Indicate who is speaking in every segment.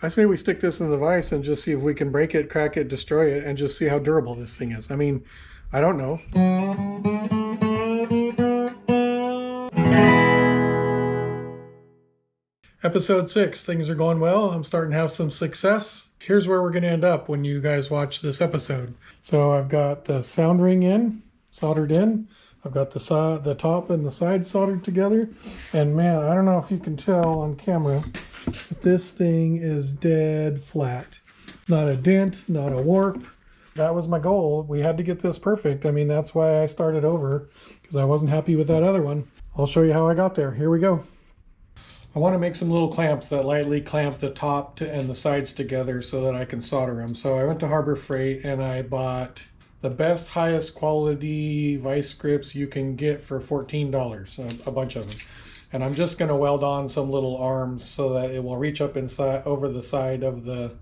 Speaker 1: I say we stick this in the vise and just see if we can break it, crack it, destroy it, and just see how durable this thing is. I mean, I don't know. Episode 6, things are going well. I'm starting to have some success. Here's where we're going to end up when you guys watch this episode. So I've got the sound ring in, soldered in. I've got the top and the side soldered together. And man, I don't know if you can tell on camera, but this thing is dead flat. Not a dent, not a warp. That was my goal. We had to get this perfect. I mean, that's why I started over, because I wasn't happy with that other one. I'll show you how I got there. Here we go. I want to make some little clamps that lightly clamp the top and the sides together so that I can solder them. So I went to Harbor Freight and I bought the best, highest quality vice grips you can get for $14, a bunch of them. And I'm just going to weld on some little arms so that it will reach up inside over the side of the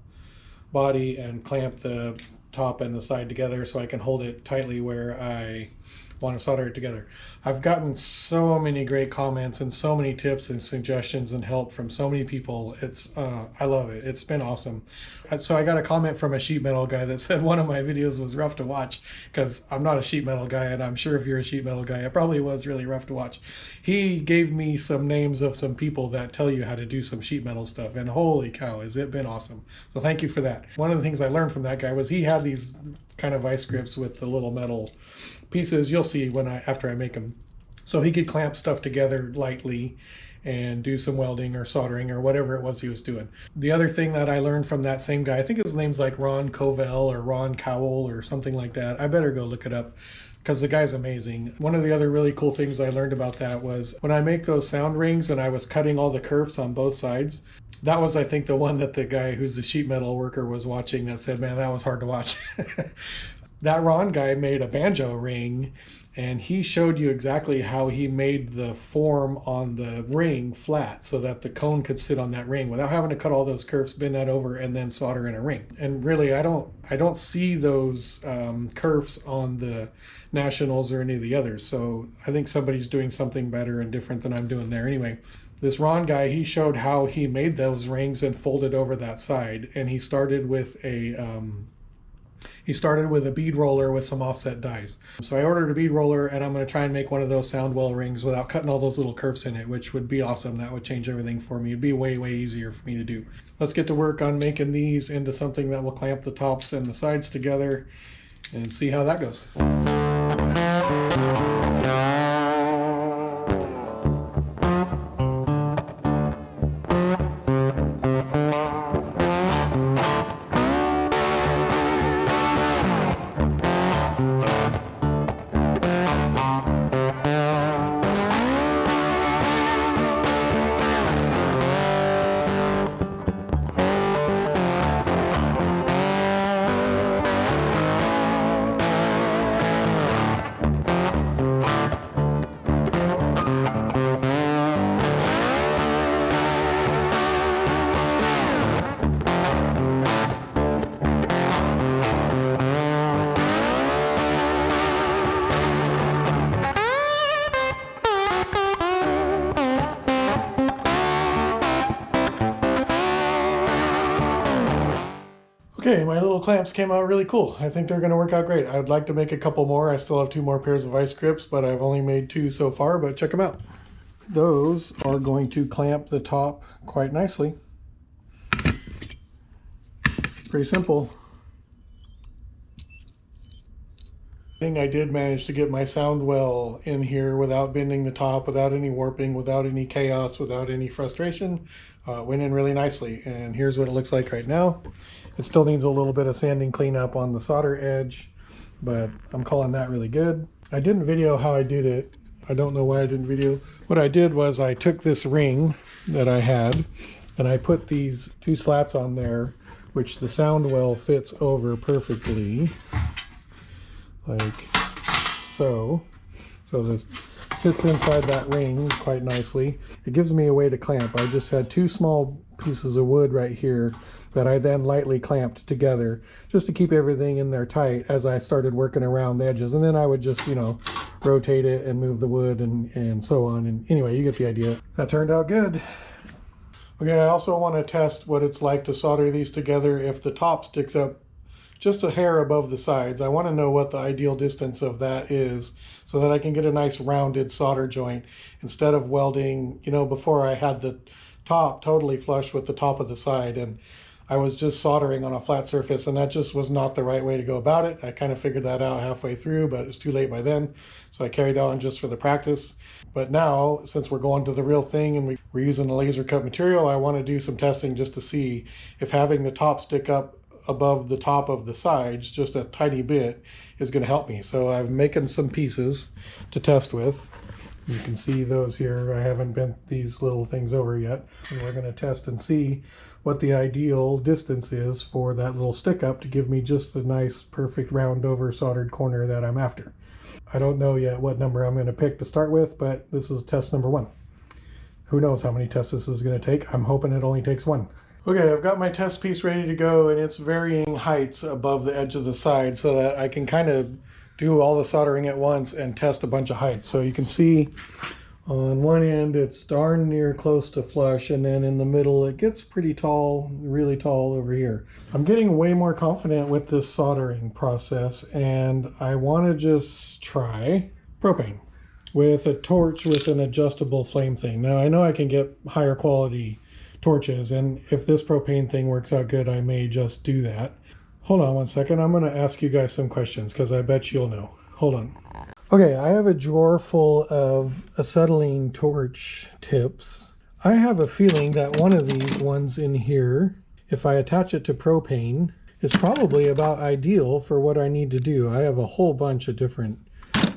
Speaker 1: body and clamp the top and the side together so I can hold it tightly where I want to solder it together. I've gotten so many great comments and so many tips and suggestions and help from so many people. I love it. It's been awesome. So I got a comment from a sheet metal guy that said one of my videos was rough to watch, because I'm not a sheet metal guy, and I'm sure if you're a sheet metal guy, it probably was really rough to watch. He gave me some names of some people that tell you how to do some sheet metal stuff, and holy cow, has it been awesome. So thank you for that. One of the things I learned from that guy was he had these kind of vice grips with the little metal pieces. You'll see after I make them. So he could clamp stuff together lightly and do some welding or soldering or whatever it was he was doing. The other thing that I learned from that same guy, I think his name's like Ron Covell or Ron Cowell or something like that. I better go look it up because the guy's amazing. One of the other really cool things I learned about that was when I make those sound rings and I was cutting all the kerfs on both sides, that was, I think, the one that the guy who's the sheet metal worker was watching that said, man, that was hard to watch. That Ron guy made a banjo ring, and he showed you exactly how he made the form on the ring flat so that the cone could sit on that ring without having to cut all those curves, bend that over, and then solder in a ring. And really, I don't see those curves on the Nationals or any of the others. So I think somebody's doing something better and different than I'm doing there. Anyway, this Ron guy, he showed how he made those rings and folded over that side. And he started with a bead roller with some offset dies. So I ordered a bead roller, and I'm going to try and make one of those soundwell rings without cutting all those little curves in it, which would be awesome. That would change everything for me. It'd be way, way easier for me to do. Let's get to work on making these into something that will clamp the tops and the sides together and see how that goes. Okay, my little clamps came out really cool. I think they're going to work out great. I'd like to make a couple more. I still have 2 more pairs of vice grips, but I've only made 2 so far, but check them out. Those are going to clamp the top quite nicely. Pretty simple. I did manage to get my sound well in here without bending the top, without any warping, without any chaos, without any frustration. It went in really nicely, and here's what it looks like right now. It still needs a little bit of sanding cleanup on the solder edge, but I'm calling that really good. I didn't video how I did it. I don't know why I didn't video. What I did was I took this ring that I had and I put these 2 slats on there, which the sound well fits over perfectly, like so. So this sits inside that ring quite nicely. It gives me a way to clamp. I just had 2 small pieces of wood right here that I then lightly clamped together just to keep everything in there tight as I started working around the edges. And then I would just, rotate it and move the wood and so on. And anyway, you get the idea. That turned out good. Okay, I also want to test what it's like to solder these together if the top sticks up just a hair above the sides. I want to know what the ideal distance of that is so that I can get a nice rounded solder joint instead of welding, you know, before I had the top totally flush with the top of the side and I was just soldering on a flat surface, and that just was not the right way to go about it. I kind of figured that out halfway through, but it was too late by then. So I carried on just for the practice. But now, since we're going to the real thing and we're using a laser cut material, I want to do some testing just to see if having the top stick up above the top of the sides just a tiny bit is going to help me. So I'm making some pieces to test with. You can see those here. I haven't bent these little things over yet. And we're going to test and see what the ideal distance is for that little stick up to give me just the nice, perfect round over soldered corner that I'm after. I don't know yet what number I'm going to pick to start with, but this is test number 1. Who knows how many tests this is going to take? I'm hoping it only takes 1. Okay, I've got my test piece ready to go, and it's varying heights above the edge of the side so that I can kind of do all the soldering at once and test a bunch of heights. So you can see on one end it's darn near close to flush, and then in the middle it gets pretty tall, really tall over here. I'm getting way more confident with this soldering process, and I want to just try propane with a torch with an adjustable flame thing. Now I know I can get higher quality torches, and if this propane thing works out good, I may just do that. Hold on one second. I'm going to ask you guys some questions because I bet you'll know. Hold on. Okay, I have a drawer full of acetylene torch tips. I have a feeling that one of these ones in here, if I attach it to propane, is probably about ideal for what I need to do. I have a whole bunch of different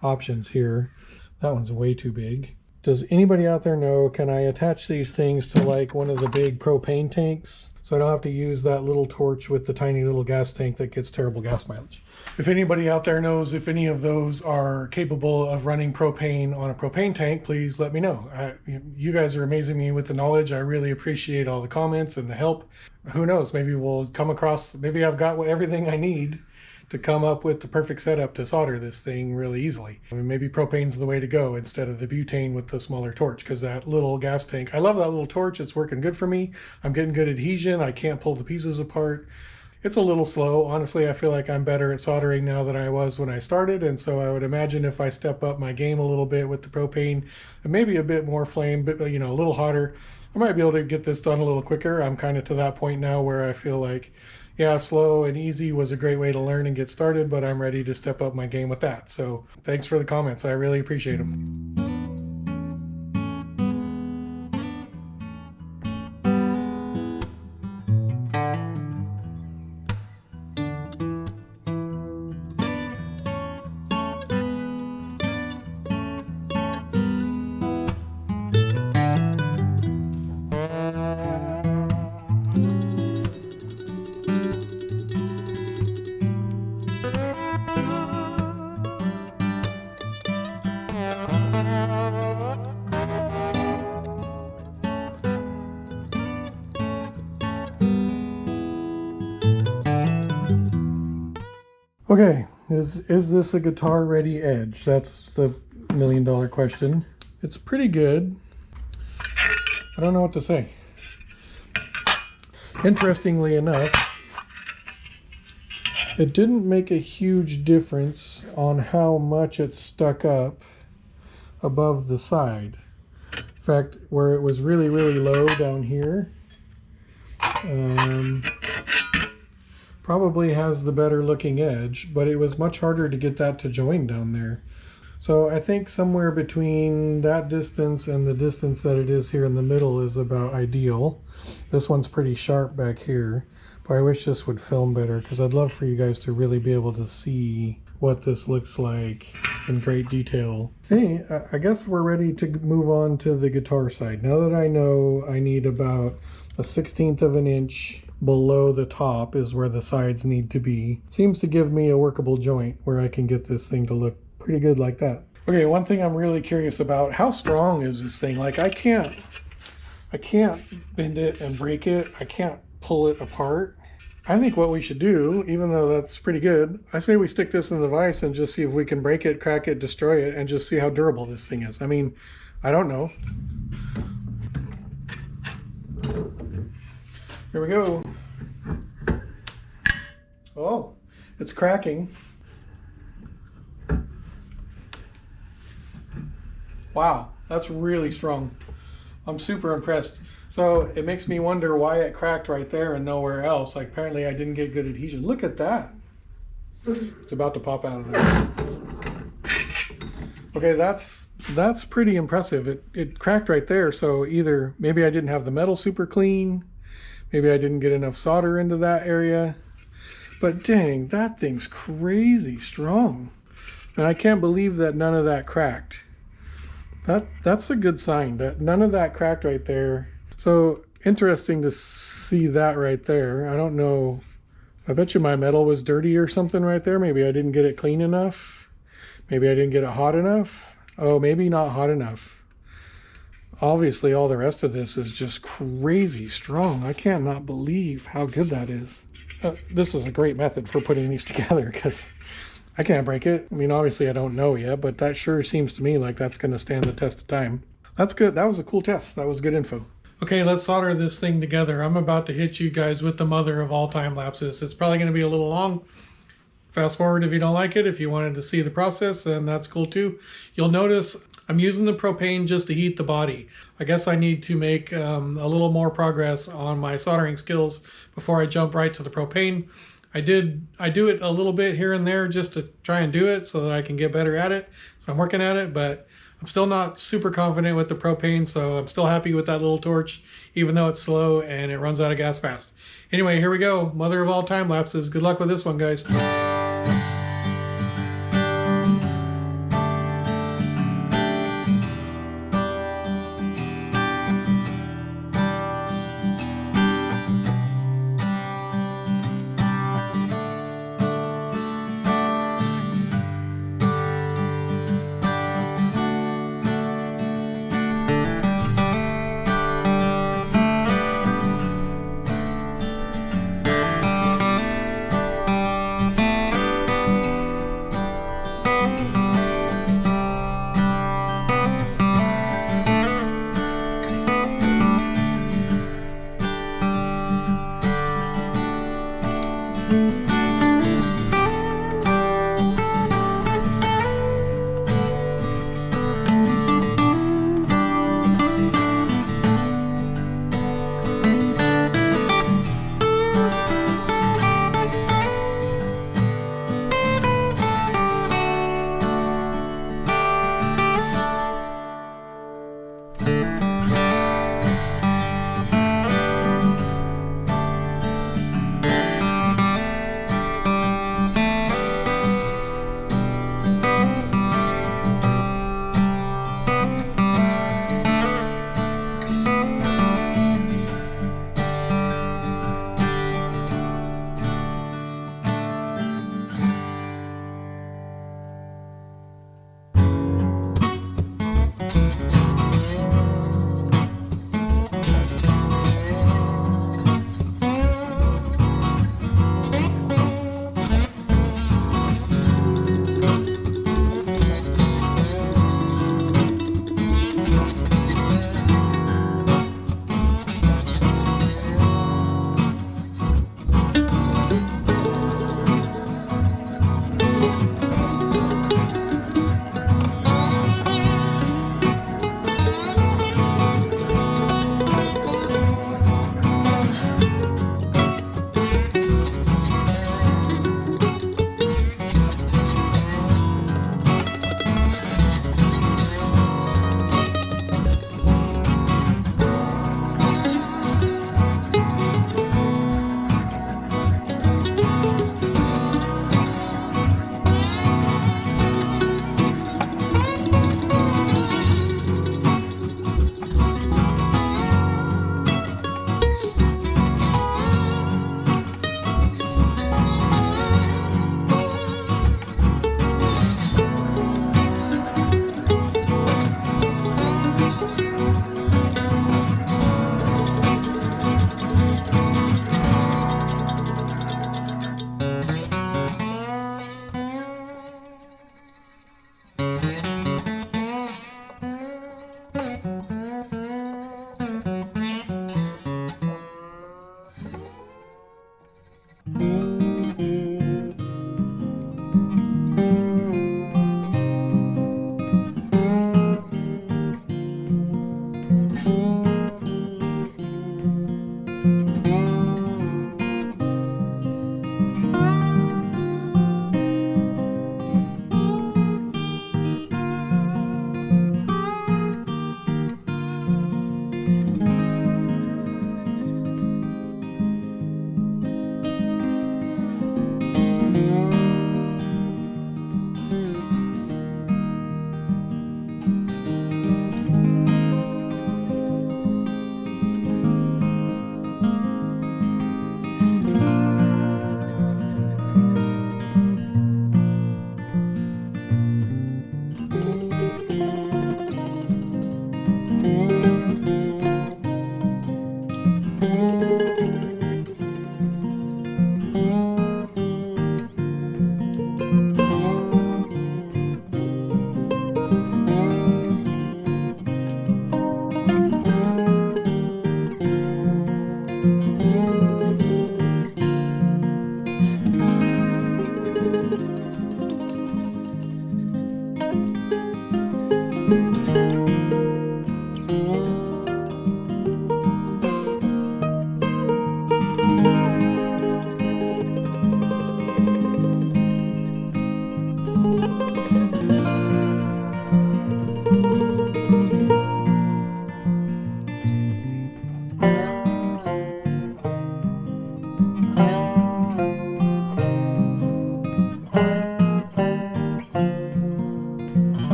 Speaker 1: options here. That one's way too big. Does anybody out there know, can I attach these things to like one of the big propane tanks so I don't have to use that little torch with the tiny little gas tank that gets terrible gas mileage? If anybody out there knows if any of those are capable of running propane on a propane tank, please let me know. You guys are amazing me with the knowledge. I really appreciate all the comments and the help. Who knows, maybe we'll come across, maybe I've got everything I need to come up with the perfect setup to solder this thing really easily. I mean, maybe propane's the way to go instead of the butane with the smaller torch, because that little gas tank, I love that little torch. It's working good for me. I'm getting good adhesion. I can't pull the pieces apart. It's a little slow. Honestly, I feel like I'm better at soldering now than I was when I started, and so I would imagine if I step up my game a little bit with the propane and maybe a bit more flame, but you know, a little hotter, I might be able to get this done a little quicker. I'm kind of to that point now where I feel like, yeah, slow and easy was a great way to learn and get started, but I'm ready to step up my game with that. So thanks for the comments. I really appreciate them. Okay, is this a guitar ready edge? That's the $1,000,000 question. It's pretty good. I don't know what to say. Interestingly enough, it didn't make a huge difference on how much it stuck up above the side. In fact, where it was really, really low down here, probably has the better looking edge, but it was much harder to get that to join down there. So I think somewhere between that distance and the distance that it is here in the middle is about ideal. This one's pretty sharp back here, but I wish this would film better because I'd love for you guys to really be able to see what this looks like in great detail. Hey, I guess we're ready to move on to the guitar side. Now that I know I need about a 1/16 of an inch below the top is where the sides need to be. Seems to give me a workable joint where I can get this thing to look pretty good like that. Okay, one thing I'm really curious about, how strong is this thing? Like I can't bend it and break it. I can't pull it apart. I think what we should do, even though that's pretty good, I say we stick this in the vise and just see if we can break it, crack it, destroy it, and just see how durable this thing is. I mean, I don't know. Here we go. Oh, it's cracking. Wow, that's really strong. I'm super impressed. So it makes me wonder why it cracked right there and nowhere else. Like apparently I didn't get good adhesion. Look at that. It's about to pop out of there. Okay, that's pretty impressive. It cracked right there. So either maybe I didn't have the metal super clean, maybe I didn't get enough solder into that area. But dang, that thing's crazy strong. And I can't believe that none of that cracked. That's a good sign that none of that cracked right there. So interesting to see that right there. I don't know. I bet you my metal was dirty or something right there. Maybe I didn't get it clean enough. Maybe I didn't get it hot enough. Oh, maybe not hot enough. Obviously, all the rest of this is just crazy strong. I can't not believe how good that is. This is a great method for putting these together because I can't break it. I mean, obviously I don't know yet, but that sure seems to me like that's going to stand the test of time. That's good. That was a cool test. That was good info. Okay, let's solder this thing together. I'm about to hit you guys with the mother of all time lapses. It's probably going to be a little long. Fast forward if you don't like it. If you wanted to see the process, then that's cool too. You'll notice I'm using the propane just to heat the body. I guess I need to make a little more progress on my soldering skills before I jump right to the propane. I do it a little bit here and there just to try and do it so that I can get better at it. So I'm working at it, but I'm still not super confident with the propane, so I'm still happy with that little torch, even though it's slow and it runs out of gas fast. Anyway, here we go. Mother of all time lapses. Good luck with this one, guys.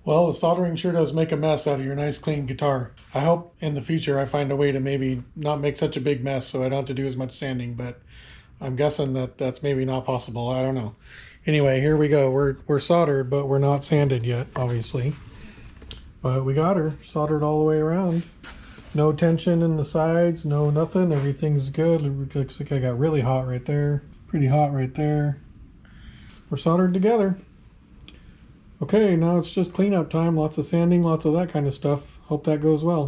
Speaker 1: Well, the soldering sure does make a mess out of your nice clean guitar. I hope in the future I find a way to maybe not make such a big mess so I don't have to do as much sanding, but I'm guessing that that's maybe not possible. I don't know. Anyway, here we go. We're soldered, but we're not sanded yet, obviously. But we got her soldered all the way around. No tension in the sides, no nothing. Everything's good. It looks like I got really hot right there. Pretty hot right there. We're soldered together. Okay, now it's just cleanup time. Lots of sanding, lots of that kind of stuff. Hope that goes well.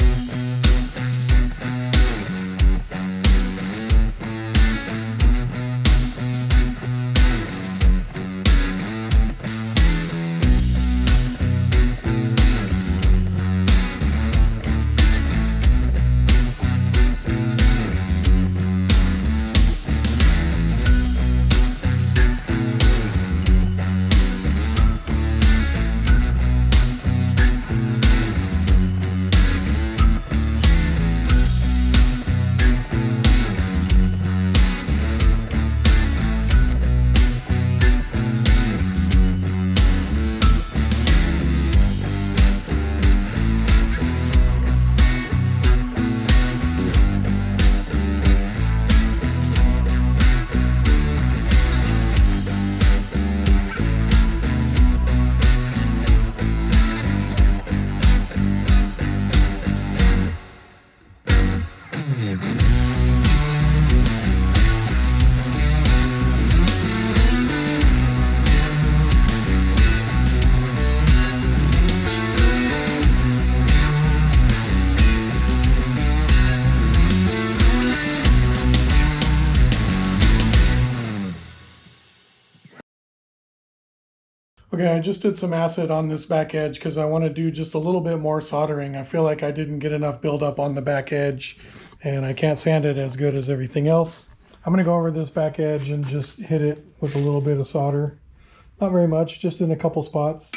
Speaker 1: Okay, I just did some acid on this back edge because I want to do just a little bit more soldering. I feel like I didn't get enough buildup on the back edge and I can't sand it as good as everything else. I'm going to go over this back edge and just hit it with a little bit of solder. Not very much, just in a couple spots.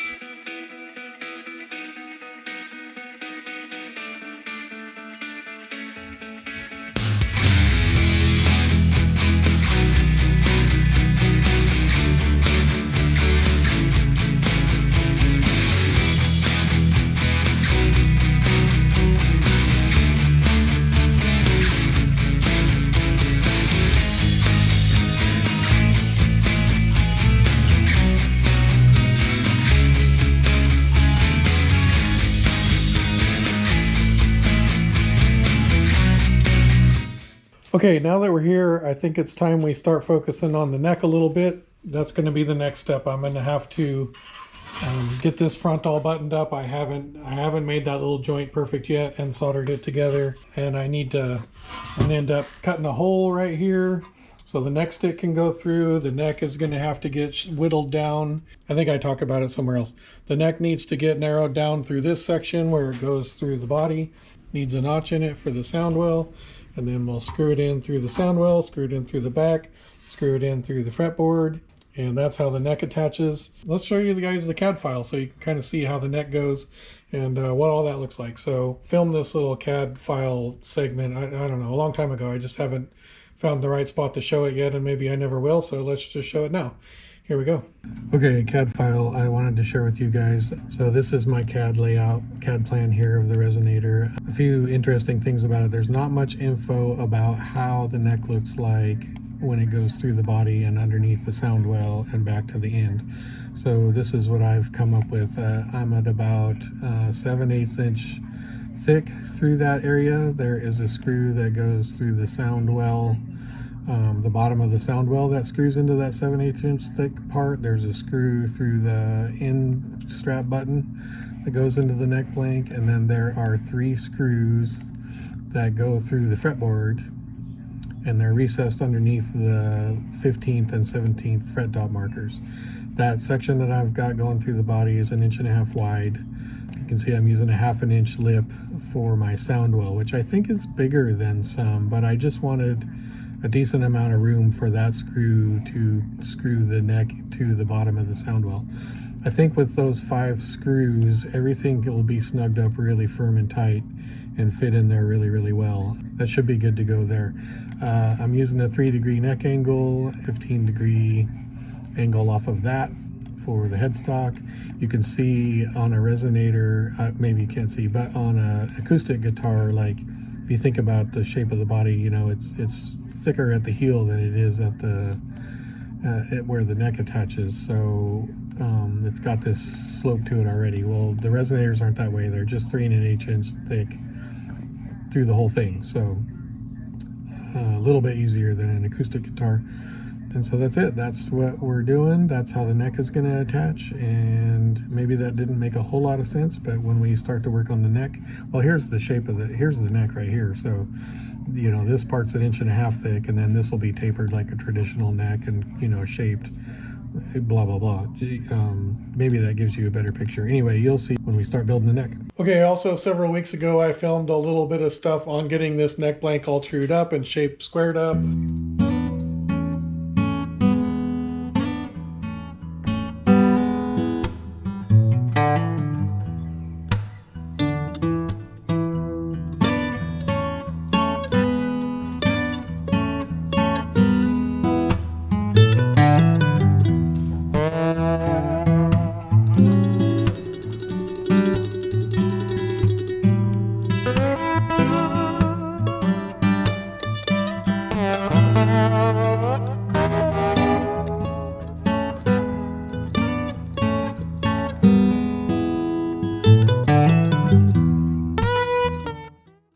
Speaker 1: Okay, now that we're here, I think it's time we start focusing on the neck a little bit. That's going to be the next step. I'm going to have to get this front all buttoned up. I haven't made that little joint perfect yet and soldered it together. And I need to end up cutting a hole right here so the neck stick can go through. The neck is going to have to get whittled down. I think I talk about it somewhere else. The neck needs to get narrowed down through this section where it goes through the body. Needs a notch in it for the soundwell. And then we'll screw it in through the soundwell, screw it in through the back, screw it in through the fretboard, and that's how the neck attaches. Let's show you guys the CAD file so you can kind of see how the neck goes and what all that looks like. So filmed this little CAD file segment, I don't know, a long time ago. I just haven't found the right spot to show it yet, and maybe I never will, so let's just show it now. Here we go. Okay, CAD file I wanted to share with you guys. So this is my CAD layout, CAD plan here of the Resonator. A few interesting things about it. There's not much info about how the neck looks like when it goes through the body and underneath the soundwell and back to the end. So this is what I've come up with. I'm at about 7/8 inch thick through that area. There is a screw that goes through the soundwell. The bottom of the soundwell that screws into that 7/8 inch thick part. There's a screw through the end strap button that goes into the neck blank, and then there are 3 screws that go through the fretboard, and they're recessed underneath the 15th and 17th fret dot markers. That section that I've got going through the body is 1.5 inches wide. You can see I'm using a 1/2 inch lip for my soundwell, which I think is bigger than some, but I just wanted a decent amount of room for that screw to screw the neck to the bottom of the soundwell. I think with those 5 screws, everything will be snugged up really firm and tight and fit in there really, really well. That should be good to go there. I'm using a 3-degree neck angle, 15-degree angle off of that. for the headstock. You can see on a resonator, maybe you can't see, but on a acoustic guitar, like if you think about the shape of the body, you know, it's thicker at the heel than it is at the where the neck attaches. So it's got this slope to it already. Well, the resonators aren't that way. They're just 3 1/8 inch thick through the whole thing. So a little bit easier than an acoustic guitar. And so that's it. That's what we're doing. That's how the neck is going to attach. And maybe that didn't make a whole lot of sense, but when we start to work on the neck, well, here's the shape of here's the neck right here. So, you know, this part's 1.5 inches thick, and then this will be tapered like a traditional neck and, you know, shaped, blah, blah, blah. Maybe that gives you a better picture. Anyway, you'll see when we start building the neck. Okay, also several weeks ago, I filmed a little bit of stuff on getting this neck blank all trued up and shaped squared up.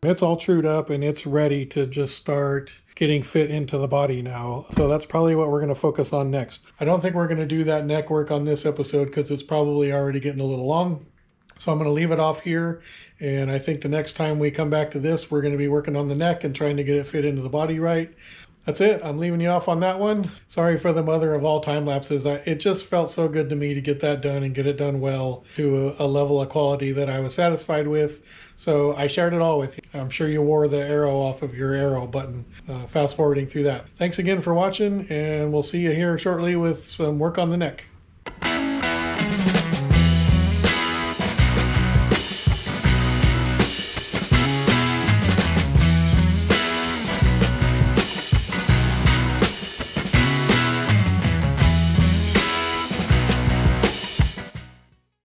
Speaker 1: It's all trued up and it's ready to just start getting fit into the body now. So that's probably what we're going to focus on next. I don't think we're going to do that neck work on this episode because it's probably already getting a little long. So I'm going to leave it off here. And I think the next time we come back to this, we're going to be working on the neck and trying to get it fit into the body right. That's it. I'm leaving you off on that one. Sorry for the mother of all time lapses. It just felt so good to me to get that done and get it done well to a level of quality that I was satisfied with. So I shared it all with you. I'm sure you wore the arrow off of your arrow button, fast forwarding through that. Thanks again for watching, and we'll see you here shortly with some work on the neck.